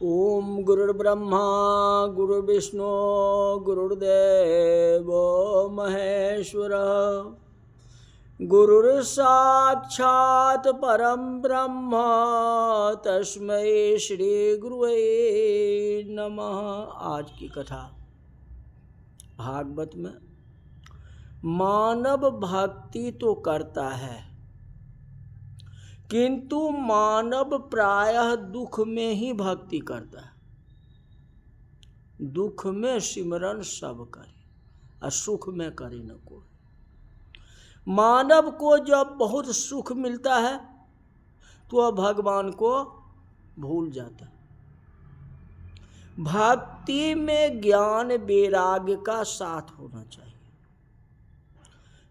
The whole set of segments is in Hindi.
ओम गुरुर्ब्रह्मा गुरुर्विष्णु गुरुर्देव महेश्वर गुरुर्साक्षात् परम ब्रह्म तस्मै श्री गुरुवे नमः। आज की कथा भागवत में मानव भक्ति तो करता है, किंतु मानव प्रायः दुख में ही भक्ति करता है। दुख में सिमरन सब करे और सुख में करे न कोई। मानव को जब बहुत सुख मिलता है तो वह भगवान को भूल जाता है। भक्ति में ज्ञान वैराग्य का साथ होना चाहिए।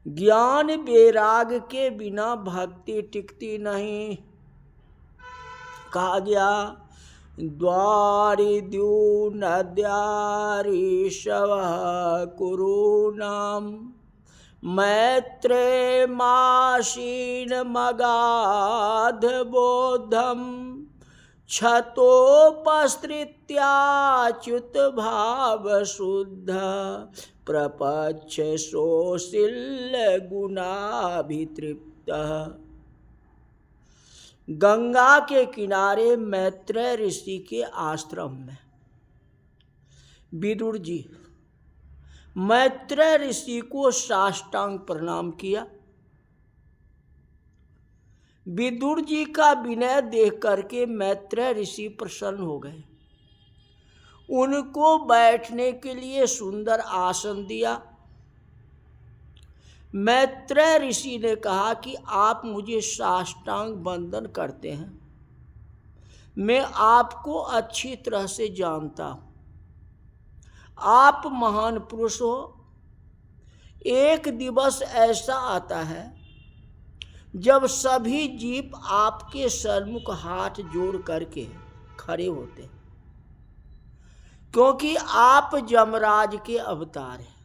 ज्ञान वैराग्य के बिना भक्ति टिकती नहीं। कहा गया द्वारि द्यूनद्यारि शवः कुरूणाम मैत्रे माशीन मगाध बोधम क्षतोपस्त्रित्याच्युत भाव शुद्ध प्रपच्छ सोशिल गुणाभितृप्त। गंगा के किनारे मैत्रेय ऋषि के आश्रम में विदुर जी मैत्रेय ऋषि को साष्टांग प्रणाम किया। विदुर जी का विनय देख करके मैत्रेय ऋषि प्रसन्न हो गए। उनको बैठने के लिए सुंदर आसन दिया। मैत्रेय ऋषि ने कहा कि आप मुझे साष्टांग वंदन करते हैं, मैं आपको अच्छी तरह से जानता हूं। आप महान पुरुष हो। एक दिवस ऐसा आता है जब सभी जीव आपके सन्मुख हाथ जोड़ करके खड़े होते हैं, क्योंकि आप यमराज के अवतार हैं।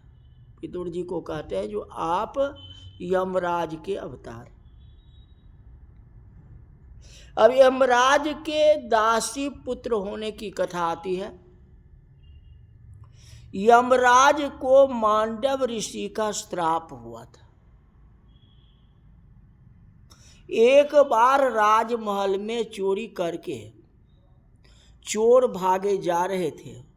विदुर जी को कहते हैं जो आप यमराज के अवतार। अब यमराज के दासी पुत्र होने की कथा आती है। यमराज को मांडव ऋषि का श्राप हुआ था। एक बार राजमहल में चोरी करके चोर भागे जा रहे थे।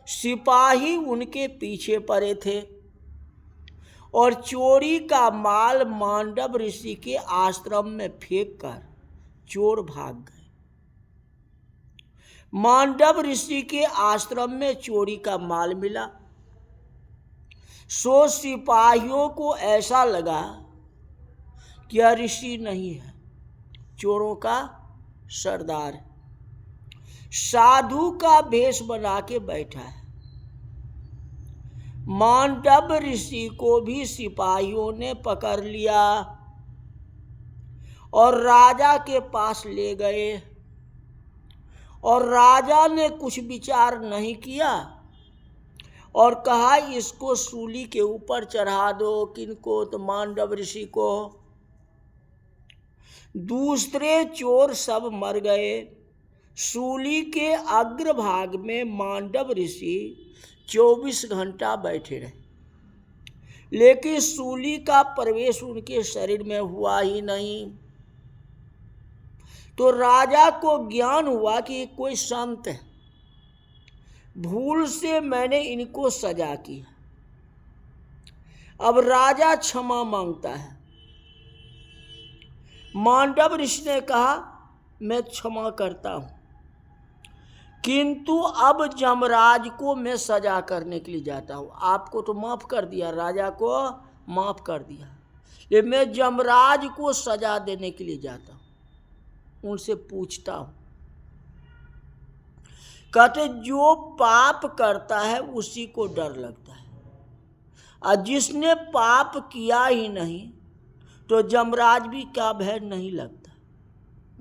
सिपाही उनके पीछे पड़े थे और चोरी का माल मांडव ऋषि के आश्रम में फेंक कर चोर भाग गए। मांडव ऋषि के आश्रम में चोरी का माल मिला। सो सिपाहियों को ऐसा लगा कि यह ऋषि नहीं है, चोरों का सरदार है। साधु का वेश बना के बैठा है। मांडव ऋषि को भी सिपाहियों ने पकड़ लिया और राजा के पास ले गए। और राजा ने कुछ विचार नहीं किया और कहा इसको सूली के ऊपर चढ़ा दो। किनको? तो मांडव ऋषि को। दूसरे चोर सब मर गए। सूली के अग्रभाग में मांडव ऋषि 24 घंटा बैठे रहे, लेकिन सूली का प्रवेश उनके शरीर में हुआ ही नहीं। तो राजा को ज्ञान हुआ कि कोई संत है, भूल से मैंने इनको सजा की। अब राजा क्षमा मांगता है। मांडव ऋषि ने कहा मैं क्षमा करता हूं, किंतु अब यमराज को मैं सजा करने के लिए जाता हूं। आपको तो माफ कर दिया, राजा को माफ कर दिया, लेकिन मैं यमराज को सजा देने के लिए जाता हूं। उनसे पूछता हूं। कहते जो पाप करता है उसी को डर लगता है, और जिसने पाप किया ही नहीं तो यमराज भी क्या भय नहीं लगता।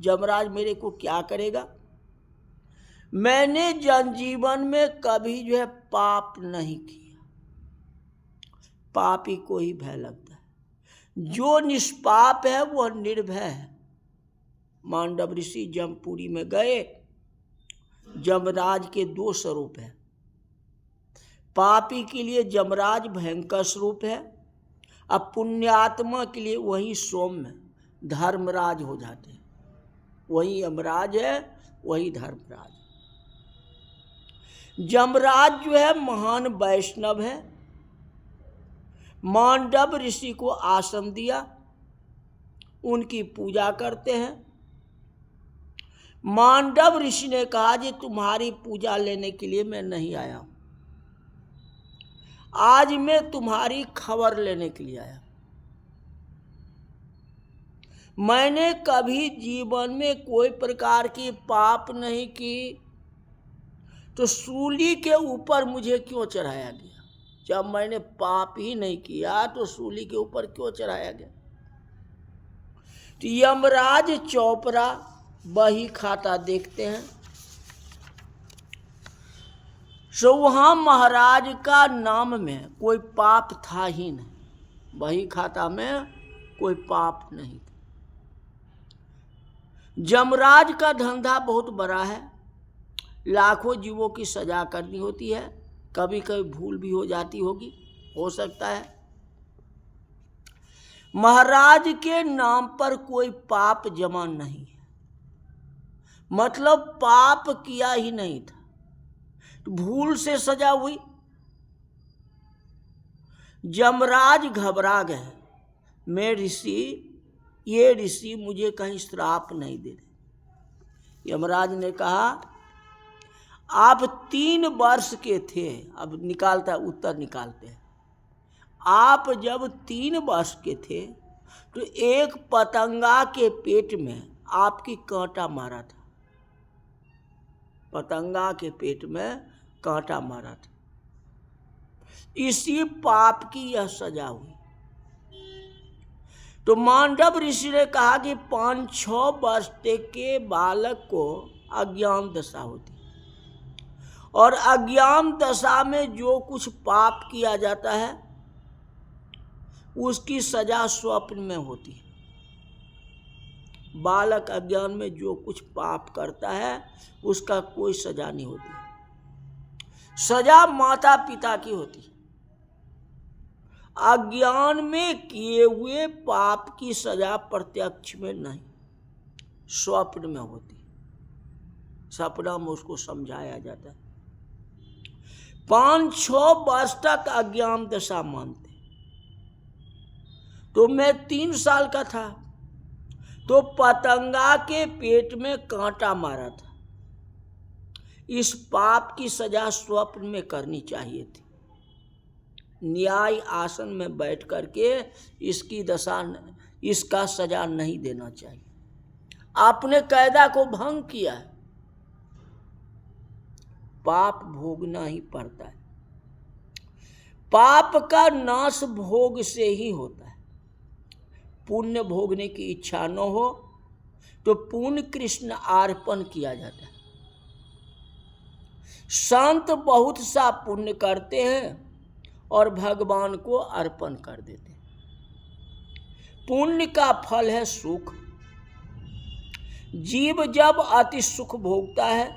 यमराज मेरे को क्या करेगा? मैंने जनजीवन में कभी जो है पाप नहीं किया। पापी को ही भय लगता है। जो निष्पाप है वह निर्भय है। मांडव ऋषि जमपुरी में गए यमराज के दो स्वरूप हैं। पापी के लिए यमराज भयंकर स्वरूप है, अब पुण्यात्मा के लिए वही सौम्य धर्मराज हो जाते हैं। वही यमराज है, वही धर्मराज। यमराज जो है महान वैष्णव है, मांडव ऋषि को आसन दिया, उनकी पूजा करते हैं। मांडव ऋषि ने कहा जी तुम्हारी पूजा लेने के लिए मैं नहीं आया, आज मैं तुम्हारी खबर लेने के लिए आया। मैंने कभी जीवन में कोई प्रकार की पाप नहीं की, तो सूली के ऊपर मुझे क्यों चढ़ाया गया? जब मैंने पाप ही नहीं किया तो सूली के ऊपर क्यों चढ़ाया गया? तो यमराज चौपरा बही खाता देखते हैं, सो वहां महाराज का नाम में कोई पाप था ही नहीं, बही खाता में कोई पाप नहीं था। यमराज का धंधा बहुत बड़ा है, लाखों जीवों की सजा करनी होती है, कभी कभी भूल भी हो जाती होगी, हो सकता है। महाराज के नाम पर कोई पाप जमा नहीं है, मतलब पाप किया ही नहीं था, भूल से सजा हुई। यमराज घबरा गए, मैं ऋषि, ये ऋषि मुझे कहीं श्राप नहीं दे रहे। यमराज ने कहा आप 3 वर्ष के थे, अब निकालता उत्तर निकालते हैं। आप जब 3 वर्ष के थे तो एक पतंगा के पेट में आपकी कांटा मारा था, पतंगा के पेट में कांटा मारा था, इसी पाप की यह सजा हुई। तो मांडव ऋषि ने कहा कि 5-6 वर्ष के बालक को अज्ञान दशा होती, और अज्ञान दशा में जो कुछ पाप किया जाता है उसकी सजा स्वप्न में होती है। बालक अज्ञान में जो कुछ पाप करता है उसका कोई सजा नहीं होती, सजा माता पिता की होती है। अज्ञान में किए हुए पाप की सजा प्रत्यक्ष में नहीं, स्वप्न में होती, सपना में उसको समझाया जाता है। 5-6 वर्ष तक अज्ञान दशा मानते, तो मैं 3 साल का था, तो पतंगा के पेट में कांटा मारा था, इस पाप की सजा स्वप्न में करनी चाहिए थी। न्याय आसन में बैठ करके इसकी दशा, इसका सजा नहीं देना चाहिए। आपने कायदा को भंग किया है, पाप भोगना ही पड़ता है। पाप का नाश भोग से ही होता है। पुण्य भोगने की इच्छा न हो तो पुण्य कृष्ण अर्पण किया जाता है। संत बहुत सा पुण्य करते हैं और भगवान को अर्पण कर देते हैं। पुण्य का फल है सुख। जीव जब अति सुख भोगता है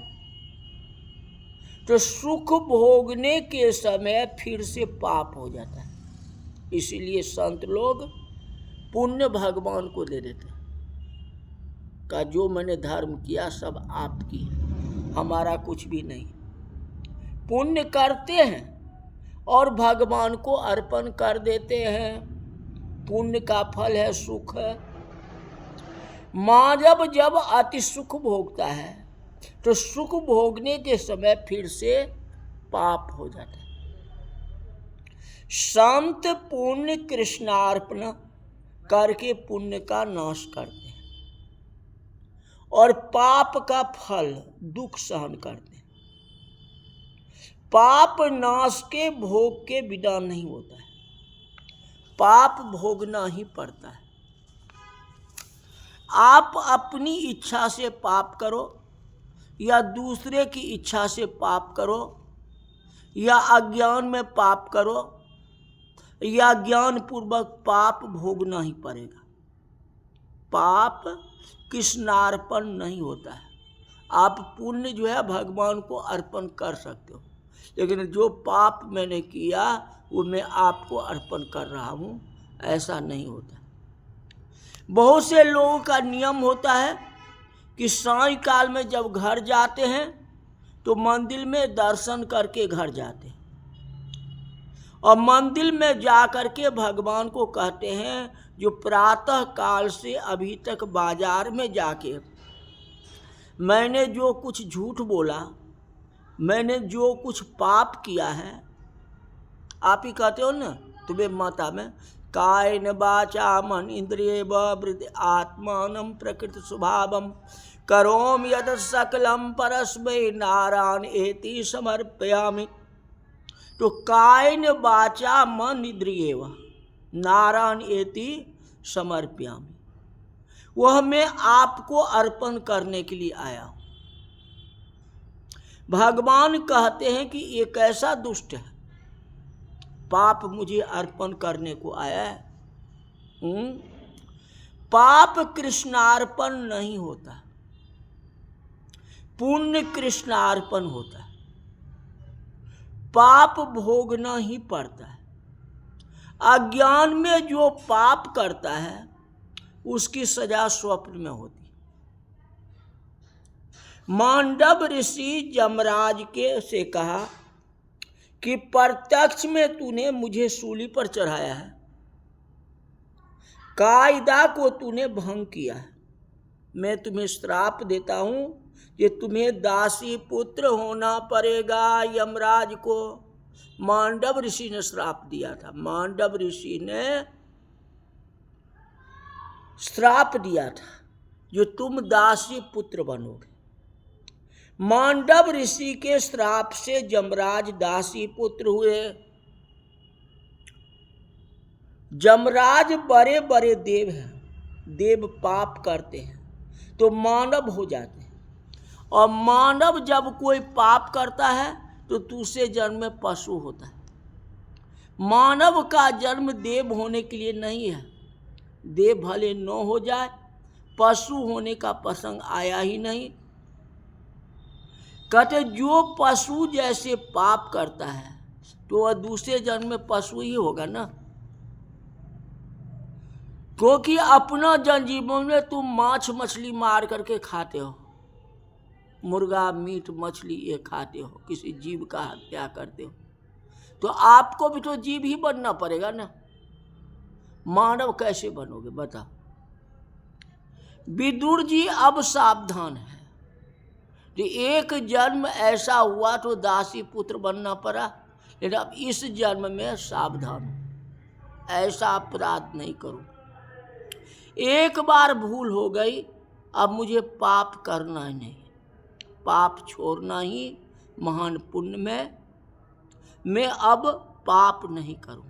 तो सुख भोगने के समय फिर से पाप हो जाता है, इसीलिए संत लोग पुण्य भगवान को दे देते हैं, का जो मैंने धर्म किया सब आपकी है, हमारा कुछ भी नहीं। पुण्य करते हैं और भगवान को अर्पण कर देते हैं, पुण्य का फल है सुख है। मानव जब अति सुख भोगता है तो सुख भोगने के समय फिर से पाप हो जाता है। संत पुण्य कृष्णार्पण करके पुण्य का नाश करते हैं और पाप का फल दुख सहन करते हैं। पाप नाश के भोग के बिना नहीं होता है, पाप भोगना ही पड़ता है। आप अपनी इच्छा से पाप करो या दूसरे की इच्छा से पाप करो या अज्ञान में पाप करो या ज्ञान पूर्वक पाप भोगना ही पड़ेगा। पाप कृष्णार्पण नहीं होता है, आप पुण्य जो है भगवान को अर्पण कर सकते हो, लेकिन जो पाप मैंने किया वो मैं आपको अर्पण कर रहा हूँ, ऐसा नहीं होता। बहुत से लोगों का नियम होता है कि सायंकाल में जब घर जाते हैं तो मंदिर में दर्शन करके घर जाते हैं, और मंदिर में जा करके भगवान को कहते हैं जो प्रातः काल से अभी तक बाजार में जाके मैंने जो कुछ झूठ बोला, मैंने जो कुछ पाप किया है, आप ही कहते हो ना तुम्हें माता में कायन वाचा मन इंद्रिय वृद्धि आत्मानम प्रकृति स्वभावम करोम यद सकलम परस्मै नारायण एति समर्पयामि। तो कायन वाचा मन इंद्रिय नारायण एति समर्पयामि, वह मैं आपको अर्पण करने के लिए आया हूं। भगवान कहते हैं कि एक ऐसा दुष्ट है, पाप मुझे अर्पण करने को आया है। पाप कृष्णार्पण नहीं होता, पुण्य कृष्णार्पण होता है। पाप भोगना ही पड़ता है। अज्ञान में जो पाप करता है उसकी सजा स्वप्न में होती है। मांडव ऋषि यमराज के से कहा कि प्रत्यक्ष में तूने मुझे सूली पर चढ़ाया है, कायदा को तूने भंग किया है, मैं तुम्हें श्राप देता हूं कि तुम्हें दासी पुत्र होना पड़ेगा। यमराज को मांडव ऋषि ने श्राप दिया था, मांडव ऋषि ने श्राप दिया था जो तुम दासी पुत्र बनोगे। मांडव ऋषि के श्राप से यमराज दासी पुत्र हुए। यमराज बड़े बड़े देव हैं, देव पाप करते हैं तो मानव हो जाते हैं, और मानव जब कोई पाप करता है तो दूसरे जन्म में पशु होता है। मानव का जन्म देव होने के लिए नहीं है, देव भले न हो जाए, पशु होने का प्रसंग आया ही नहीं। कहते जो पशु जैसे पाप करता है तो वह दूसरे जन्म में पशु ही होगा ना, क्योंकि अपना जनजीवन में तुम मांस मछली मार करके खाते हो, मुर्गा मीट मछली ये खाते हो, किसी जीव का हत्या करते हो, तो आपको भी तो जीव ही बनना पड़ेगा ना। मानव कैसे बनोगे बताओ। विदुर जी अब सावधान है कि एक जन्म ऐसा हुआ तो दासी पुत्र बनना पड़ा, लेकिन अब इस जन्म में सावधान हूं, ऐसा अपराध नहीं करूं। एक बार भूल हो गई, अब मुझे पाप करना ही नहीं, पाप छोड़ना ही महान पुण्य में। मैं अब पाप नहीं करूंगा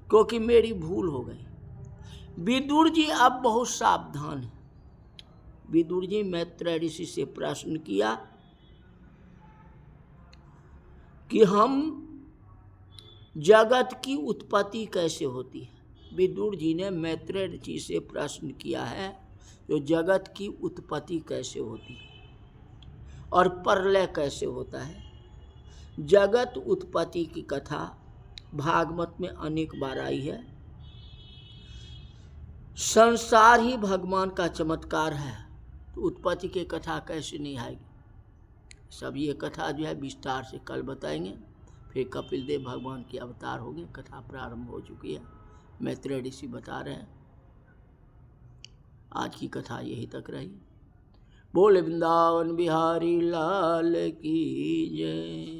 क्योंकि मेरी भूल हो गई। विदुर जी अब बहुत सावधान है। विदुर जी मैत्रेय ऋषि से प्रश्न किया कि हम जगत की उत्पत्ति कैसे होती है। विदुर जी ने मैत्रेय ऋषि से प्रश्न किया है जो जगत की उत्पत्ति कैसे होती है और प्रलय कैसे होता है। जगत उत्पत्ति की कथा भागवत में अनेक बार आई है। संसार ही भगवान का चमत्कार है, तो उत्पत्ति की कथा कैसे नहीं आएगी। सब ये कथा जो है विस्तार से कल बताएंगे। फिर कपिल देव भगवान के अवतार हो गए, कथा प्रारंभ हो चुकी है, मैत्रेय ऋषि बता रहे हैं। आज की कथा यही तक रही। बोले वृंदावन बिहारी लाल की जय।